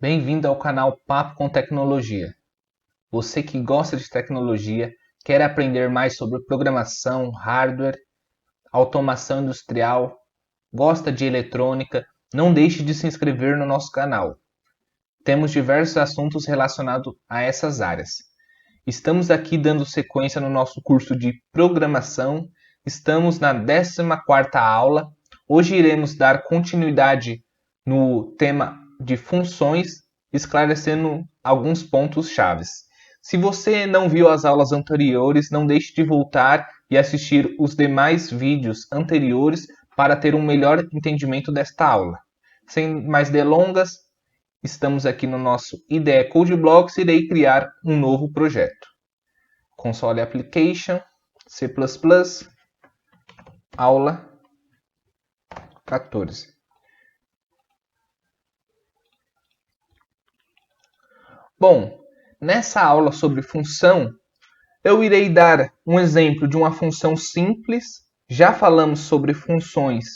Bem-vindo ao canal Papo com Tecnologia. Você que gosta de tecnologia, quer aprender mais sobre programação, hardware, automação industrial, gosta de eletrônica, não deixe de se inscrever no nosso canal. Temos diversos assuntos relacionados a essas áreas. Estamos aqui dando sequência no nosso curso de programação. Estamos na 14ª aula. Hoje iremos dar continuidade no tema de funções, esclarecendo alguns pontos chaves. Se você não viu as aulas anteriores, não deixe de voltar e assistir os demais vídeos anteriores para ter um melhor entendimento desta aula. Sem mais delongas, estamos aqui no nosso IDE Code Blocks e irei criar um novo projeto. Console Application, C++, aula 14. Bom, nessa aula sobre função, eu irei dar um exemplo de uma função simples. Já falamos sobre funções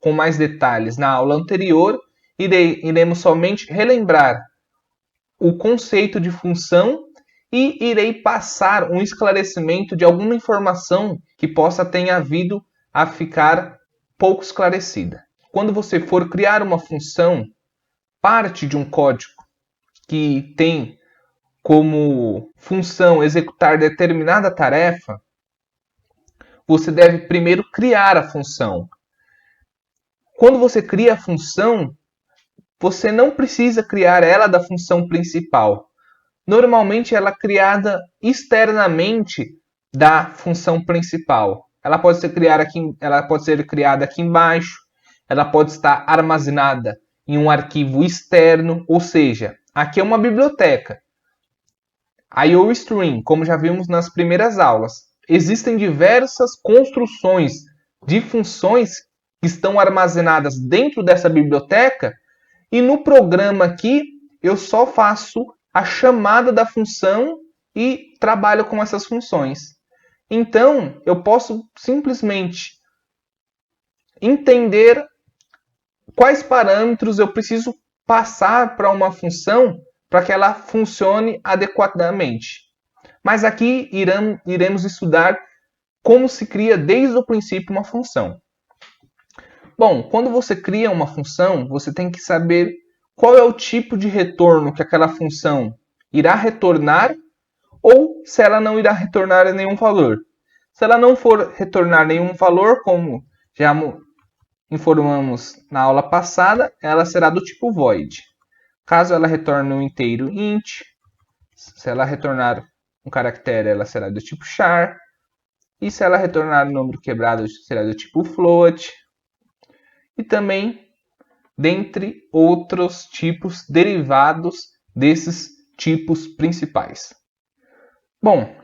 com mais detalhes na aula anterior. Iremos somente relembrar o conceito de função e irei passar um esclarecimento de alguma informação que possa ter havido a ficar pouco esclarecida. Quando você for criar uma função, parte de um código que tem como função executar determinada tarefa, você deve primeiro criar a função. Quando você cria a função, você não precisa criar ela da função principal. Normalmente ela é criada externamente da função principal. Ela pode ser criada aqui embaixo, ela pode estar armazenada em um arquivo externo, ou seja, aqui é uma biblioteca. IOStream, como já vimos nas primeiras aulas, existem diversas construções de funções que estão armazenadas dentro dessa biblioteca e no programa aqui eu só faço a chamada da função e trabalho com essas funções. Então, eu posso simplesmente entender quais parâmetros eu preciso passar para uma função para que ela funcione adequadamente. Mas aqui iremos estudar como se cria desde o princípio uma função. Bom, quando você cria uma função, você tem que saber qual é o tipo de retorno que aquela função irá retornar ou se ela não irá retornar nenhum valor. Se ela não for retornar nenhum valor, como já informamos na aula passada, ela será do tipo void. Caso ela retorne um inteiro int, se ela retornar um caractere, ela será do tipo char. E se ela retornar um número quebrado, será do tipo float. E também, dentre outros tipos derivados desses tipos principais. Bom,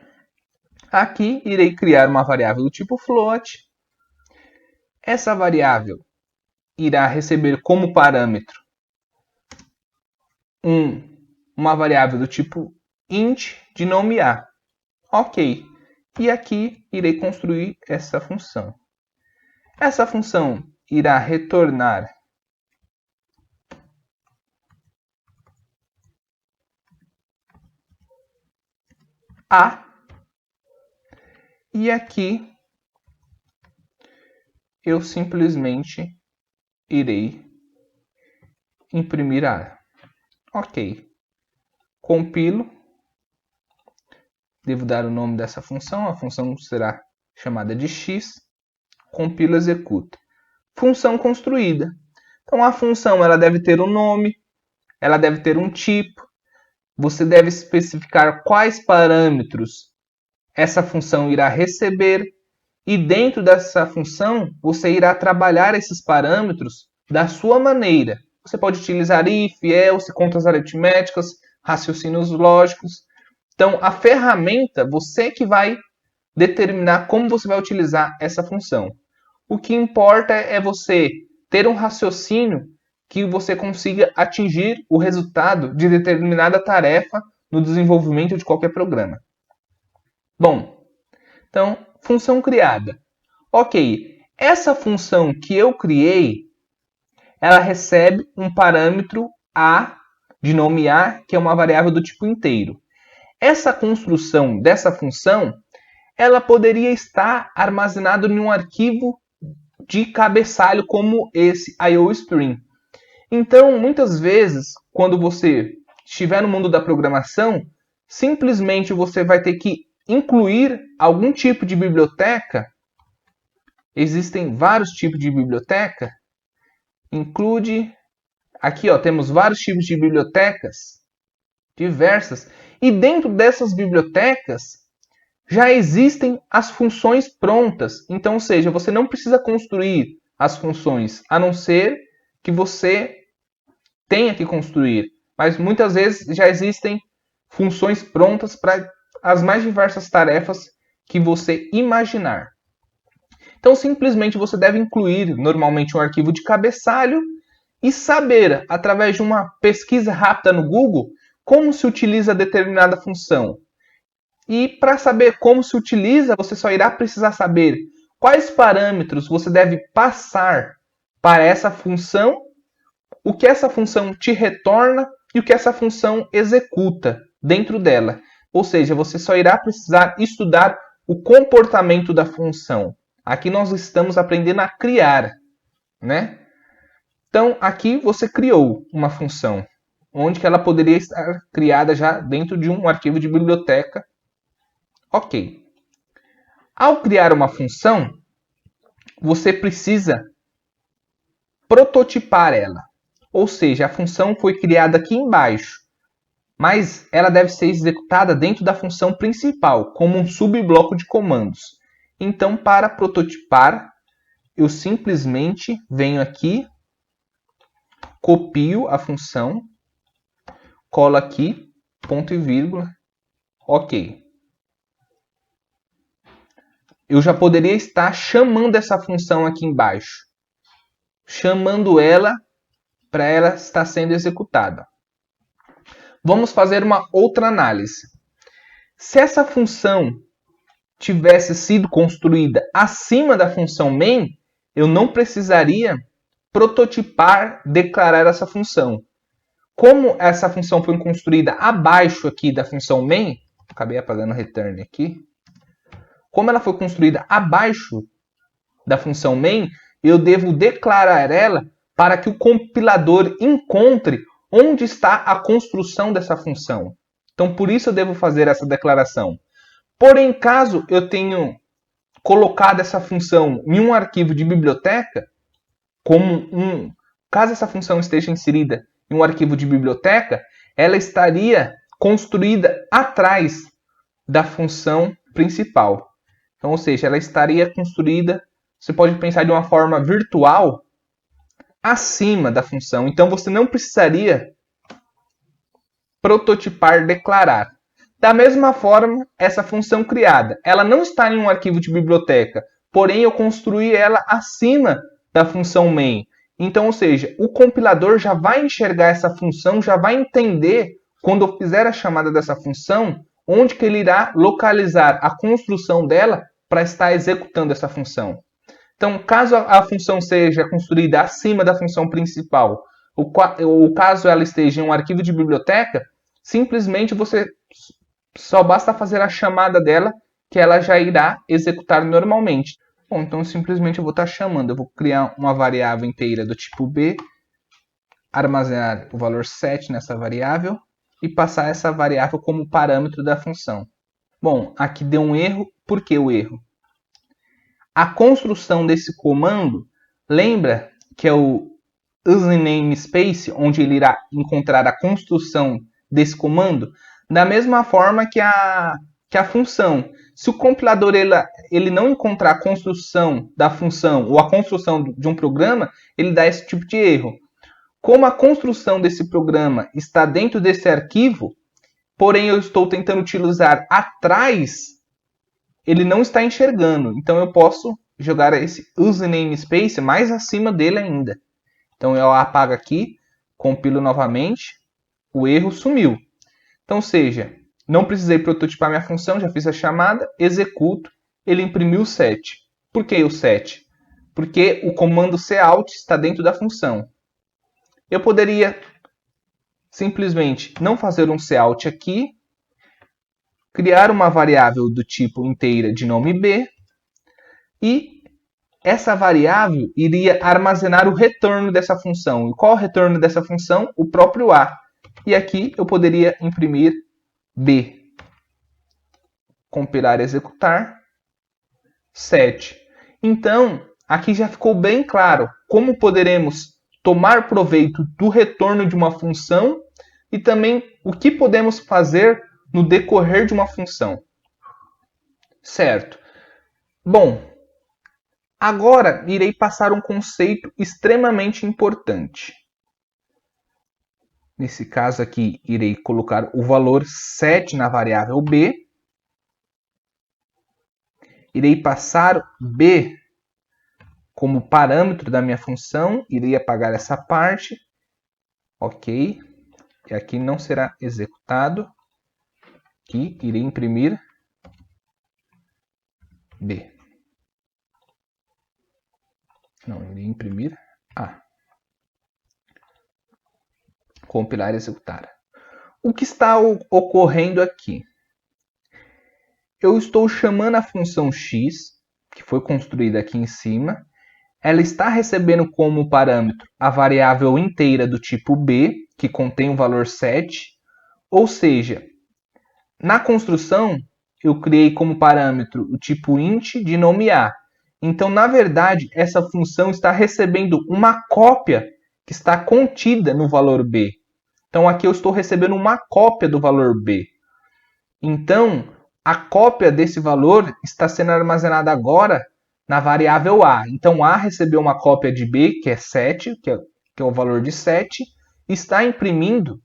aqui irei criar uma variável do tipo float. Essa variável irá receber como parâmetro uma variável do tipo int de nome a. Ok. E aqui irei construir essa função. Essa função irá retornar a. E aqui eu simplesmente irei imprimir a. Ok. Compilo. Devo dar o nome dessa função. A função será chamada de x. Compilo, executa. Função construída. Então a função ela deve ter um nome, ela deve ter um tipo. Você deve especificar quais parâmetros essa função irá receber e dentro dessa função você irá trabalhar esses parâmetros da sua maneira. Você pode utilizar if, else, contas aritméticas, raciocínios lógicos. Então, a ferramenta, você que vai determinar como você vai utilizar essa função. O que importa é você ter um raciocínio que você consiga atingir o resultado de determinada tarefa no desenvolvimento de qualquer programa. Bom, então, função criada. Ok, essa função que eu criei, ela recebe um parâmetro a de nomear, que é uma variável do tipo inteiro. Essa construção dessa função, ela poderia estar armazenada em um arquivo de cabeçalho como esse IOStream. Então, muitas vezes, quando você estiver no mundo da programação, simplesmente você vai ter que incluir algum tipo de biblioteca. Existem vários tipos de biblioteca. Include. Aqui temos vários tipos de bibliotecas, diversas. E dentro dessas bibliotecas já existem as funções prontas. Então, ou seja, você não precisa construir as funções, a não ser que você tenha que construir. Mas muitas vezes já existem funções prontas para as mais diversas tarefas que você imaginar. Então, simplesmente você deve incluir normalmente um arquivo de cabeçalho e saber, através de uma pesquisa rápida no Google, como se utiliza determinada função. E para saber como se utiliza, você só irá precisar saber quais parâmetros você deve passar para essa função, o que essa função te retorna e o que essa função executa dentro dela. Ou seja, você só irá precisar estudar o comportamento da função. Aqui nós estamos aprendendo a criar, né? Então, aqui você criou uma função, onde que ela poderia estar criada já dentro de um arquivo de biblioteca. Ok. Ao criar uma função, você precisa prototipar ela. Ou seja, a função foi criada aqui embaixo, mas ela deve ser executada dentro da função principal, como um subbloco de comandos. Então, para prototipar, eu simplesmente venho aqui, copio a função, colo aqui, ponto e vírgula, ok. Eu já poderia estar chamando essa função aqui embaixo, chamando ela para ela estar sendo executada. Vamos fazer uma outra análise. Se essa função tivesse sido construída acima da função main, eu não precisaria prototipar, declarar essa função. Como essa função foi construída abaixo aqui da função main, acabei apagando o return aqui. Como ela foi construída abaixo da função main, eu devo declarar ela para que o compilador encontre onde está a construção dessa função. Então, por isso eu devo fazer essa declaração. Porém, caso eu tenha colocado essa função em um arquivo de biblioteca, caso essa função esteja inserida em um arquivo de biblioteca, ela estaria construída atrás da função principal. Então, ou seja, ela estaria construída, você pode pensar de uma forma virtual, acima da função. Então, você não precisaria prototipar, declarar. Da mesma forma, essa função criada, ela não está em um arquivo de biblioteca, porém eu construí ela acima da função main. Então, ou seja, o compilador já vai enxergar essa função, já vai entender, quando eu fizer a chamada dessa função, onde que ele irá localizar a construção dela para estar executando essa função. Então, caso a função seja construída acima da função principal, ou caso ela esteja em um arquivo de biblioteca, simplesmente você só basta fazer a chamada dela, que ela já irá executar normalmente. Bom, então simplesmente eu vou estar chamando. Eu vou criar uma variável inteira do tipo B, armazenar o valor 7 nessa variável e passar essa variável como parâmetro da função. Bom, aqui deu um erro. Por que o erro? A construção desse comando, lembra que é o useNamespace, onde ele irá encontrar a construção desse comando? Da mesma forma que a função. Se o compilador ele não encontrar a construção da função ou a construção de um programa, ele dá esse tipo de erro. Como a construção desse programa está dentro desse arquivo, porém eu estou tentando utilizar atrás, ele não está enxergando. Então eu posso jogar esse useNamespace mais acima dele ainda. Então eu apago aqui, compilo novamente, o erro sumiu. Então, ou seja, não precisei prototipar minha função, já fiz a chamada, executo, ele imprimiu o 7. Por que o 7? Porque o comando cout está dentro da função. Eu poderia simplesmente não fazer um cout aqui, criar uma variável do tipo inteira de nome b, e essa variável iria armazenar o retorno dessa função. E qual é o retorno dessa função? O próprio a. E aqui eu poderia imprimir b. Compilar e executar. 7. Então, aqui já ficou bem claro como poderemos tomar proveito do retorno de uma função e também o que podemos fazer no decorrer de uma função. Certo. Bom, agora irei passar um conceito extremamente importante. Nesse caso aqui, irei colocar o valor 7 na variável b. Irei passar b como parâmetro da minha função. Irei apagar essa parte. Ok. E aqui não será executado. E irei imprimir b. Não, irei imprimir a. Compilar e executar. O que está ocorrendo aqui? Eu estou chamando a função x, que foi construída aqui em cima. Ela está recebendo como parâmetro a variável inteira do tipo b, que contém o valor 7. Ou seja, na construção, eu criei como parâmetro o tipo int de nome a. Então, na verdade, essa função está recebendo uma cópia que está contida no valor b. Então, aqui eu estou recebendo uma cópia do valor b. Então, a cópia desse valor está sendo armazenada agora na variável a. Então, a recebeu uma cópia de b, que é 7, que é o valor de 7, e está imprimindo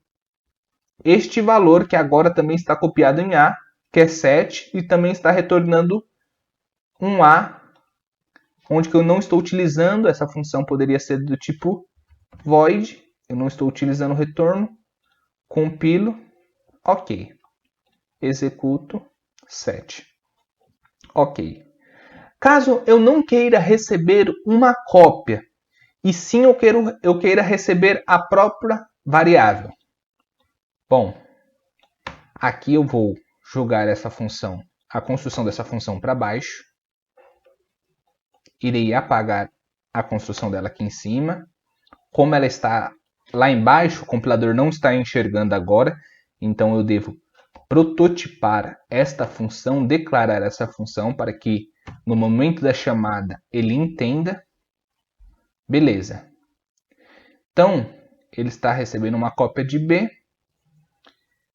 este valor, que agora também está copiado em a, que é 7, e também está retornando um a, onde que eu não estou utilizando. Essa função poderia ser do tipo void. Eu não estou utilizando o retorno. Compilo. Ok. Executo. 7. Ok. Caso eu não queira receber uma cópia, e sim eu queira receber a própria variável. Bom, aqui eu vou jogar essa função, a construção dessa função para baixo. Irei apagar a construção dela aqui em cima. Como ela está lá embaixo, o compilador não está enxergando agora, então eu devo prototipar esta função, declarar essa função para que no momento da chamada ele entenda. Beleza. Então, ele está recebendo uma cópia de b.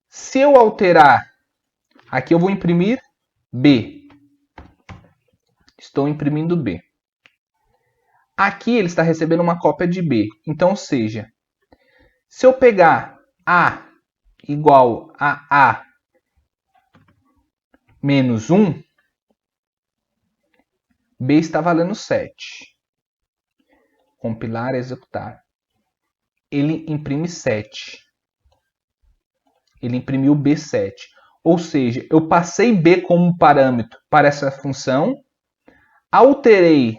Se eu alterar, aqui eu vou imprimir b. Estou imprimindo b. Aqui ele está recebendo uma cópia de b. Então, ou seja, se eu pegar a igual a menos 1, b está valendo 7. Compilar e executar. Ele imprime 7. Ele imprimiu b7. Ou seja, eu passei b como parâmetro para essa função, alterei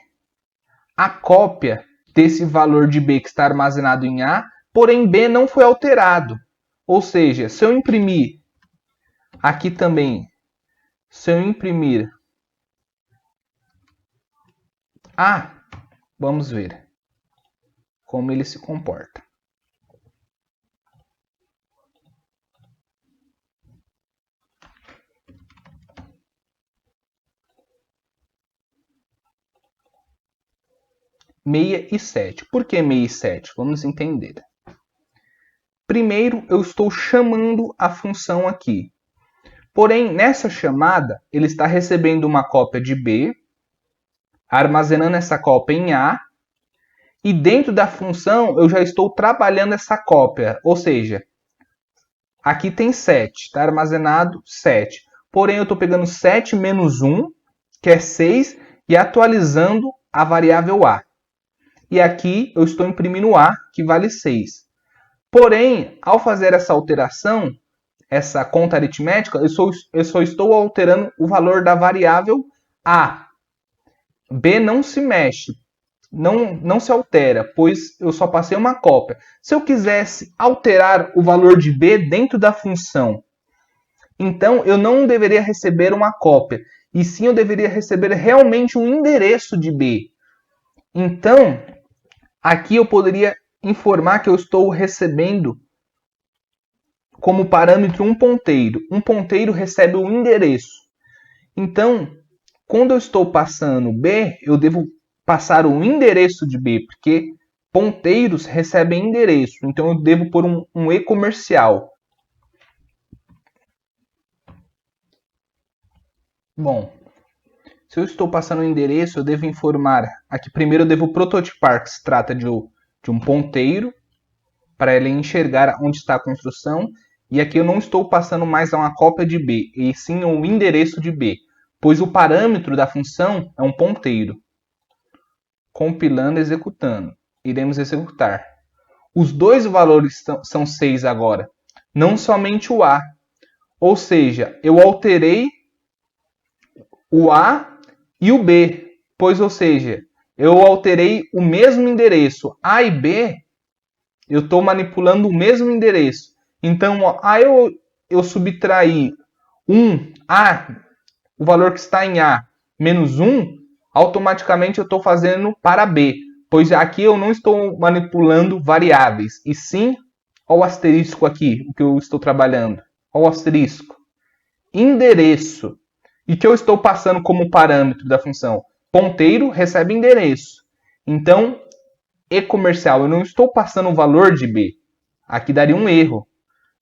a cópia desse valor de b que está armazenado em a, porém b não foi alterado. Ou seja, se eu imprimir aqui também, se eu imprimir a, vamos ver como ele se comporta. Meia e 7. Por que meia e 7? Vamos entender. Primeiro, eu estou chamando a função aqui. Porém, nessa chamada, ele está recebendo uma cópia de b, armazenando essa cópia em a, e dentro da função eu já estou trabalhando essa cópia. Ou seja, aqui tem 7, está armazenado 7. Porém, eu estou pegando 7 menos 1, que é 6, e atualizando a variável a. E aqui eu estou imprimindo a, que vale 6. Porém, ao fazer essa alteração, essa conta aritmética, eu só estou alterando o valor da variável a. B não se mexe. não se altera, pois eu só passei uma cópia. Se eu quisesse alterar o valor de b dentro da função, então eu não deveria receber uma cópia, e sim eu deveria receber realmente um endereço de b. Então, aqui eu poderia informar que eu estou recebendo como parâmetro um ponteiro. Um ponteiro recebe o endereço. Então, quando eu estou passando b, eu devo passar o endereço de b, porque ponteiros recebem endereço. Então, eu devo pôr um e comercial. Bom, se eu estou passando o endereço, eu devo informar. Aqui primeiro eu devo prototipar que se trata de um ponteiro, para ele enxergar onde está a construção. E aqui eu não estou passando mais a uma cópia de b, e sim o endereço de b, pois o parâmetro da função é um ponteiro. Compilando e executando. Iremos executar. Os dois valores são 6 agora, não somente o a. Ou seja, eu alterei o a e o b, pois, ou seja, eu alterei o mesmo endereço. A e b, eu estou manipulando o mesmo endereço. Então, eu subtrair 1a, o valor que está em a, menos 1, automaticamente eu estou fazendo para b, pois aqui eu não estou manipulando variáveis, e sim, olha o asterisco aqui, o que eu estou trabalhando. Olha o asterisco. Endereço. E que eu estou passando como parâmetro da função? Ponteiro recebe endereço. Então, e comercial, eu não estou passando o valor de b. Aqui daria um erro.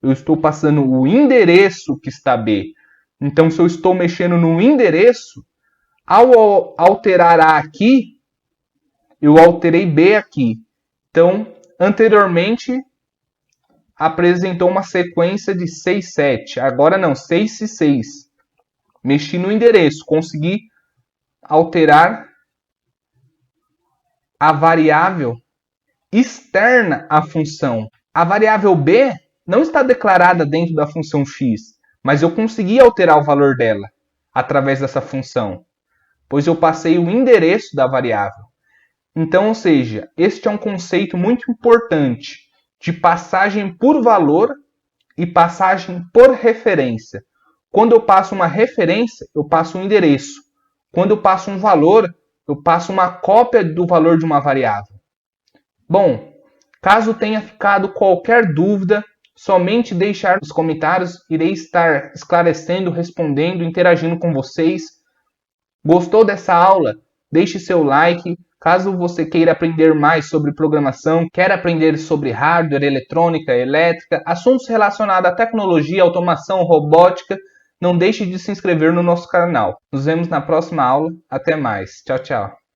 Eu estou passando o endereço que está b. Então, se eu estou mexendo no endereço, ao alterar A aqui, eu alterei B aqui. Então, anteriormente, apresentou uma sequência de 6, 7. Agora não, 6 e 6. Mexi no endereço, consegui alterar a variável externa à função. A variável b não está declarada dentro da função x, mas eu consegui alterar o valor dela através dessa função, pois eu passei o endereço da variável. Então, ou seja, este é um conceito muito importante de passagem por valor e passagem por referência. Quando eu passo uma referência, eu passo um endereço. Quando eu passo um valor, eu passo uma cópia do valor de uma variável. Bom, caso tenha ficado qualquer dúvida, somente deixar nos comentários, irei estar esclarecendo, respondendo, interagindo com vocês. Gostou dessa aula? Deixe seu like. Caso você queira aprender mais sobre programação, quer aprender sobre hardware, eletrônica, elétrica, assuntos relacionados à tecnologia, automação, robótica, não deixe de se inscrever no nosso canal. Nos vemos na próxima aula. Até mais. Tchau, tchau.